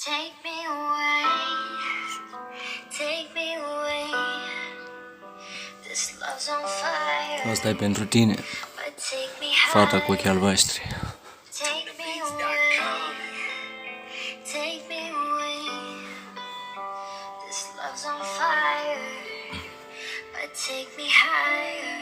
Take me away, take me away. This love's on fire. Asta e pentru tine, But take me fata cu high. ochii albaștri. Take me away, take me away. This love's on fire. But take me higher.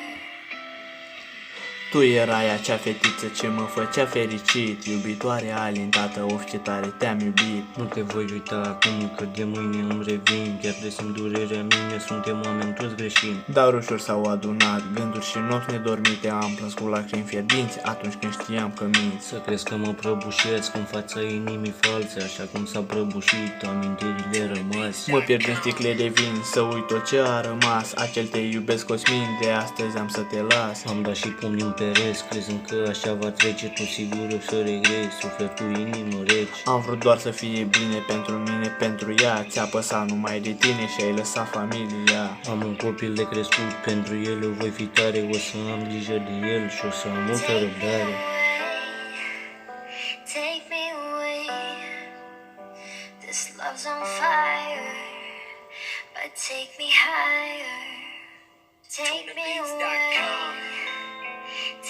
Tu erai acea fetiță ce mă făcea fericit, iubitoare alintată, of ce tare te-am iubit. Nu te voi uita acum că de mâine îmi revin. Chiar de simt durerea mine, suntem oameni toți greșim. Dar ușor s-au adunat gânduri și nopți nedormite. Am plâns cu lacrimi fierbinți atunci când știam că minți. Să crezi că mă prăbușesc în fața inimii false, așa cum s-a prăbușit amintirile rămase. Mă pierd în sticle de vin, să uit tot ce a rămas. Acel te iubesc, Cosmin, de astăzi am să te las. Am dat și pumni în pereți, crezând că așa va trece, tu sigur o să regrezi, suflet cu inimă rece. Am vrut doar să fie bine pentru mine, pentru ea. Ți-a păsat numai de tine și ai lăsat familia. Am un copil de crescut, pentru el eu voi fi tare. O să am grijă de el și o să am multă răbdare. Take me away. This love's on fire. But take me higher. Take me away.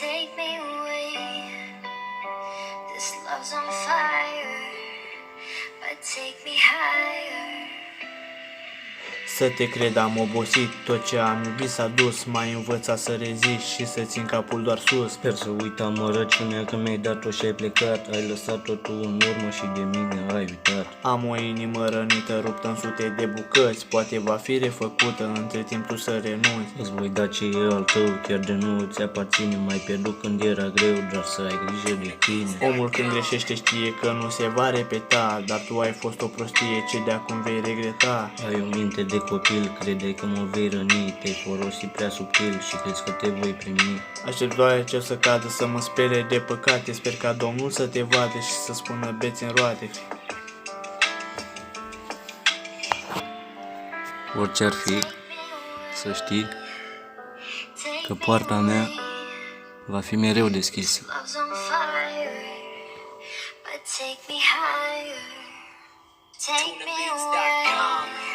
Take me away. This love's on fire. But take me higher. Să te cred, am obosit, tot ce am iubit s-a dus. M-ai învățat să rezist și să țin capul doar sus. Sper să uitam mărăciunea că mi-ai dat-o și ai plecat. Ai lăsat totul în urmă și de mine ai uitat. Am o inimă rănită, ruptă în sute de bucăți. Poate va fi refăcută, între timp tu să renunți. Îți voi da ce e al tău, chiar de nu ți aparține. Mai pierdut când era greu, dar să ai grijă de tine. Omul când greșește știe că nu se va repeta, dar tu ai fost o prostie ce de acum vei regreta. Ai o minte de copil, credeai că mă vei răni. Te-ai folosit prea subtil și crezi că te voi primi. Aștept doar cer să cadă, să mă spere de păcate. Sper ca Domnul să te vadă și să spună beți în roate. Orice ar fi, să știi că poarta mea va fi mereu deschisă. Love's on fire. But take me higher. Take me away.